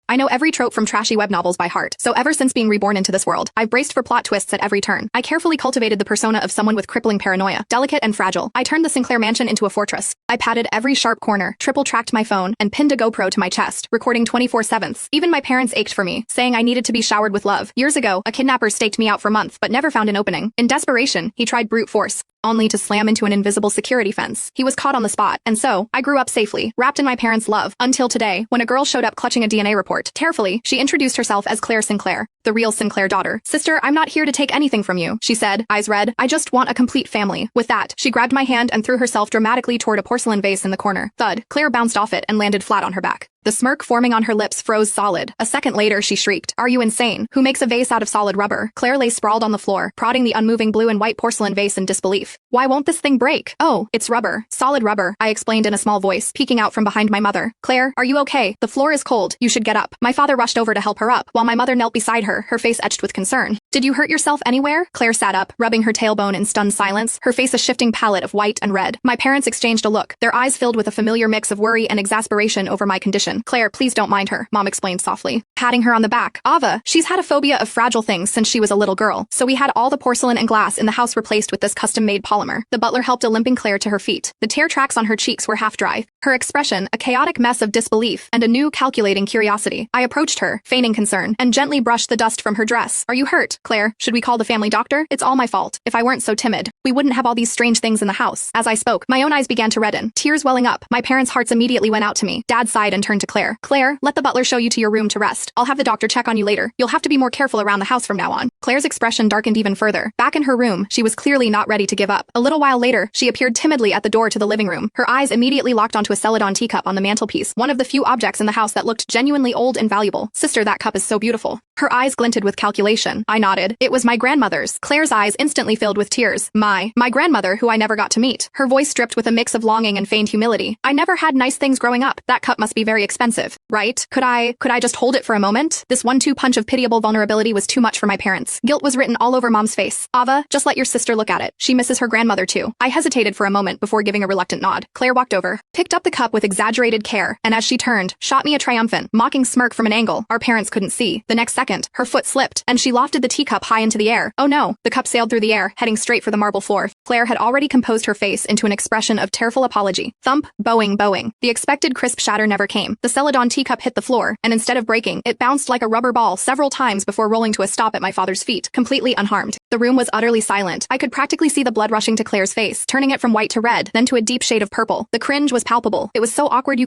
I know every trope from trashy web novels by heart, so ever since being reborn into this world, I've braced for plot twists at every turn. I carefully cultivated the persona of someone with crippling paranoia, delicate and fragile. I turned the Sinclair mansion into a fortress. I patted every sharp corner, triple-tracked my phone, and pinned a GoPro to my chest, recording 24/7. Even my parents ached for me, saying I needed to be showered with love. Years ago, a kidnapper staked me out for months, but never found an opening. In desperation, he tried brute force, only to slam into an invisible security fence. He was caught on the spot, and so, I grew up safely, wrapped in my parents' love, until today, when a girl showed up clutching a DNA report. Tearfully, she introduced herself as Claire Sinclair, the real Sinclair daughter. "Sister, I'm not here to take anything from you," she said, eyes red. "I just want a complete family." With that, she grabbed my hand and threw herself dramatically toward a porcelain vase in the corner. Thud, Claire bounced off it and landed flat on her back. The smirk forming on her lips froze solid. A second later, she shrieked, "Are you insane? Who makes a vase out of solid rubber?" Claire lay sprawled on the floor, prodding the unmoving blue and white porcelain vase in disbelief. "Why won't this thing break?" "Oh, it's rubber. Solid rubber," I explained in a small voice, peeking out from behind my mother. "Claire, are you okay? The floor is cold. You should get up." My father rushed over to help her up, while my mother knelt beside her, her face etched with concern. "Did you hurt yourself anywhere?" Claire sat up, rubbing her tailbone in stunned silence, her face a shifting palette of white and red. My parents exchanged a look, their eyes filled with a familiar mix of worry and exasperation over my condition. "Claire, please don't mind her," Mom explained softly, patting her on the back. "Ava, she's had a phobia of fragile things since she was a little girl, so we had all the porcelain and glass in the house replaced with this custom-made polymer." The butler helped a limping Claire to her feet. The tear tracks on her cheeks were half dry, her expression a chaotic mess of disbelief and a new calculating curiosity. I approached her, feigning concern, and gently brushed the dust from her dress. "Are you hurt, Claire? Should we call the family doctor? It's all my fault. If I weren't so timid, we wouldn't have all these strange things in the house." As I spoke, my own eyes began to redden, tears welling up. My parents' hearts immediately went out to me. Dad sighed and turned to Claire. "Claire, let the butler show you to your room to rest. I'll have the doctor check on you later. You'll have to be more careful around the house from now on." Claire's expression darkened even further. Back in her room, she was clearly not ready to give up. A little while later, she appeared timidly at the door to the living room. Her eyes immediately locked onto a Celadon teacup on the mantelpiece, one of the few objects in the house that looked genuinely old and valuable. "Sister, that cup is so beautiful." Her eyes glinted with calculation. I nodded. "It was my grandmother's." Claire's eyes instantly filled with tears. My grandmother, who I never got to meet." Her voice dripped with a mix of longing and feigned humility. "I never had nice things growing up. That cup must be very expensive, right? Could I just hold it for a moment?" This 1-2 punch of pitiable vulnerability was too much for my parents. Guilt was written all over Mom's face. "Ava, just let your sister look at it. She misses her grandmother too." I hesitated for a moment before giving a reluctant nod. Claire walked over, picked up the cup with exaggerated care, and as she turned, shot me a triumphant, mocking smirk from an angle our parents couldn't see. The next second, her foot slipped, and she lofted the teacup high into the air. Oh no! The cup sailed through the air, heading straight for the marble floor. Claire had already composed her face into an expression of tearful apology. Thump, bowing. The expected crisp shatter never came. The Celadon teacup hit the floor, and instead of breaking, it bounced like a rubber ball several times before rolling to a stop at my father's feet, completely unharmed. The room was utterly silent. I could practically see the blood rushing to Claire's face, turning it from white to red, then to a deep shade of purple. The cringe was palpable. It was so awkward you